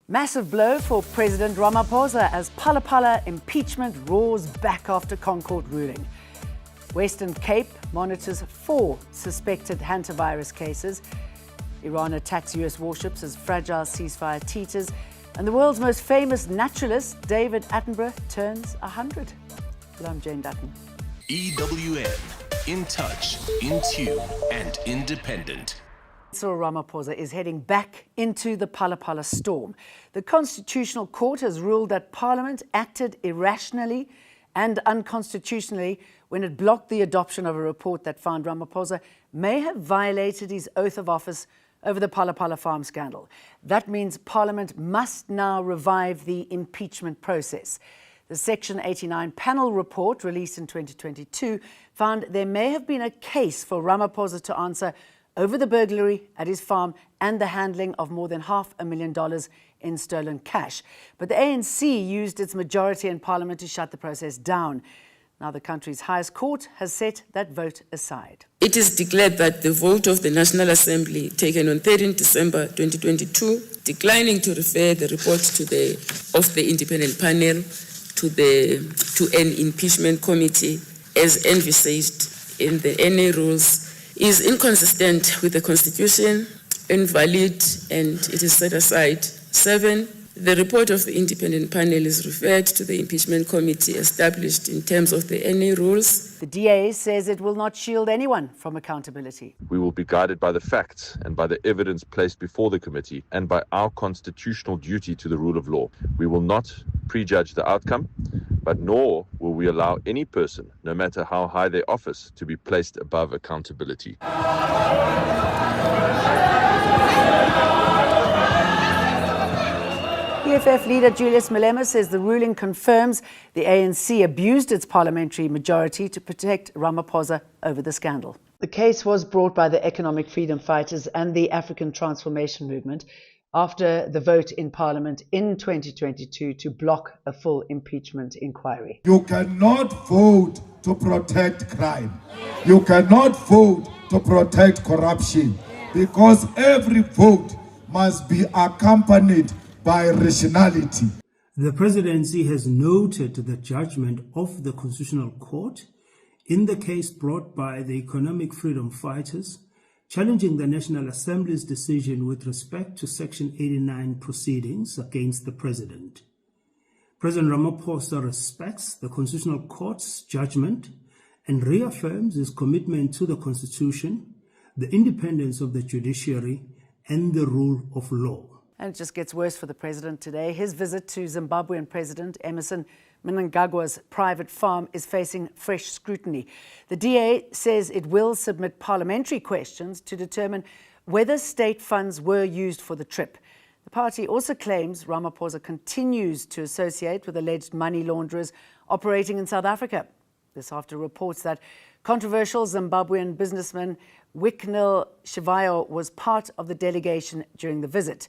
Massive blow for President Ramaphosa as Phala impeachment roars back after Concord ruling. Western Cape monitors 4 suspected hantavirus cases. Iran attacks US warships as fragile ceasefire teeters. And the world's most famous naturalist, David Attenborough, turns 100. Well, I'm Jane Dutton. EWN, in touch, in tune, and independent. Cyril Ramaphosa is heading back into the Phala storm. The Constitutional Court has ruled that Parliament acted irrationally and unconstitutionally when it blocked the adoption of a report that found Ramaphosa may have violated his oath of office over the Phala farm scandal. That means Parliament must now revive the impeachment process. The Section 89 panel report, released in 2022, found there may have been a case for Ramaphosa to answer over the burglary at his farm and the handling of more than $500,000 in stolen cash. But the ANC used its majority in Parliament to shut the process down. Now the country's highest court has set that vote aside. It is declared that the vote of the National Assembly taken on 13 December 2022, declining to refer the report of the independent panel to an impeachment committee as envisaged in the NA rules, is inconsistent with the Constitution, invalid, and it is set aside. 7. The report of the independent panel is referred to the impeachment committee established in terms of the NA rules. The DA says it will not shield anyone from accountability. We will be guided by the facts and by the evidence placed before the committee and by our constitutional duty to the rule of law. We will not prejudge the outcome, but nor will we allow any person, no matter how high their office, to be placed above accountability. EFF leader Julius Malema says the ruling confirms the ANC abused its parliamentary majority to protect Ramaphosa over the scandal. The case was brought by the economic freedom fighters and the African Transformation Movement after the vote in Parliament in 2022 to block a full impeachment inquiry. You cannot vote to protect crime. You cannot vote to protect corruption, because every vote must be accompanied by rationality. The presidency has noted the judgment of the Constitutional Court in the case brought by the economic freedom fighters, challenging the National Assembly's decision with respect to Section 89 proceedings against the president. President Ramaphosa respects the Constitutional Court's judgment and reaffirms his commitment to the Constitution, the independence of the judiciary, and the rule of law. And it just gets worse for the president today. His visit to Zimbabwean President Emmerson Mnangagwa's private farm is facing fresh scrutiny. The DA says it will submit parliamentary questions to determine whether state funds were used for the trip. The party also claims Ramaphosa continues to associate with alleged money launderers operating in South Africa. This after reports that controversial Zimbabwean businessman Wicknell Shivayo was part of the delegation during the visit.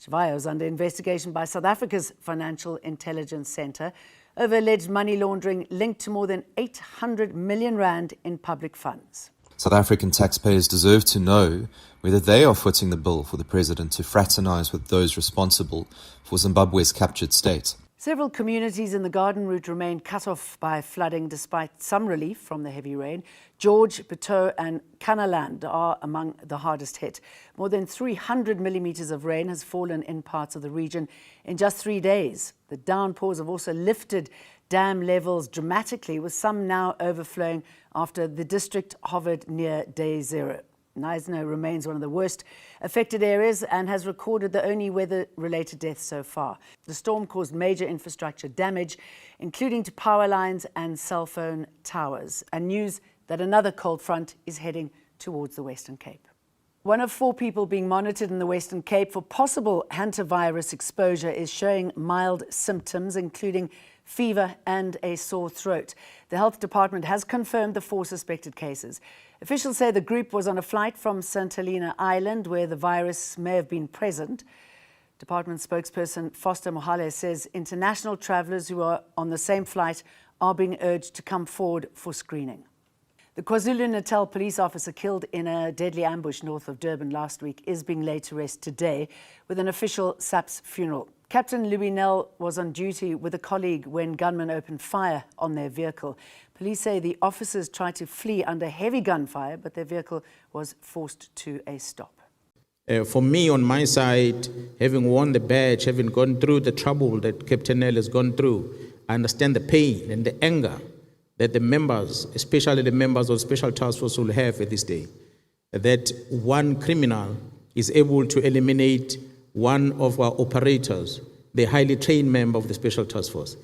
Shivayo is under investigation by South Africa's Financial Intelligence Centre over alleged money laundering linked to more than 800 million rand in public funds. South African taxpayers deserve to know whether they are footing the bill for the president to fraternise with those responsible for Zimbabwe's captured state. Several communities in the Garden Route remain cut off by flooding despite some relief from the heavy rain. George, Beteau and Kanaland are among the hardest hit. More than 300 millimetres of rain has fallen in parts of the region in just 3 days. The downpours have also lifted dam levels dramatically, with some now overflowing after the district hovered near day zero. Knysna remains one of the worst affected areas and has recorded the only weather-related deaths so far. The storm caused major infrastructure damage, including to power lines and cell phone towers, and news that another cold front is heading towards the Western Cape. One of 4 people being monitored in the Western Cape for possible hantavirus exposure is showing mild symptoms, including fever and a sore throat. The health department has confirmed the 4 suspected cases. Officials say the group was on a flight from St. Helena Island, where the virus may have been present. Department spokesperson Foster Mohale says international travellers who are on the same flight are being urged to come forward for screening. The KwaZulu-Natal police officer killed in a deadly ambush north of Durban last week is being laid to rest today with an official SAPS funeral. Captain Louis Nell was on duty with a colleague when gunmen opened fire on their vehicle. Police say the officers tried to flee under heavy gunfire, but their vehicle was forced to a stop. For me, on my side, having won the badge, having gone through the trouble that Captain Nell has gone through, I understand the pain and the anger that the members, especially the members of Special Task Force, will have at this day. That one criminal is able to eliminate one of our operators, the highly trained member of the Special Task Force.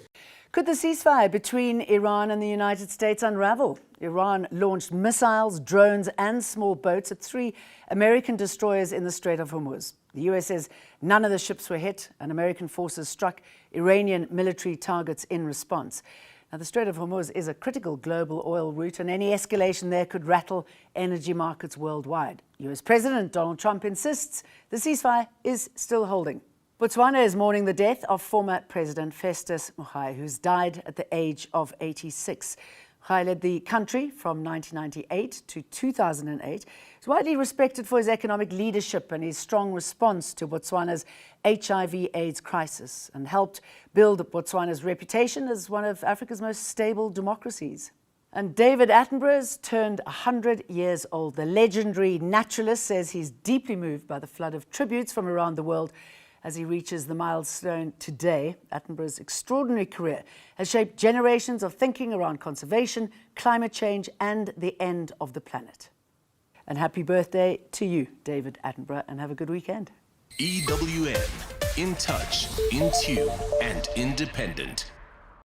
Could the ceasefire between Iran and the United States unravel? Iran launched missiles, drones and small boats at 3 American destroyers in the Strait of Hormuz. The US says none of the ships were hit and American forces struck Iranian military targets in response. Now, the Strait of Hormuz is a critical global oil route, and any escalation there could rattle energy markets worldwide. US President Donald Trump insists the ceasefire is still holding. Botswana is mourning the death of former President Festus Mogae, who's died at the age of 86. Mogae led the country from 1998 to 2008. He's widely respected for his economic leadership and his strong response to Botswana's HIV/AIDS crisis, and helped build Botswana's reputation as one of Africa's most stable democracies. And David Attenborough's turned 100 years old. The legendary naturalist says he's deeply moved by the flood of tributes from around the world as he reaches the milestone today. Attenborough's extraordinary career has shaped generations of thinking around conservation, climate change, and the end of the planet. And happy birthday to you, David Attenborough, and have a good weekend. EWN, in touch, in tune, and independent.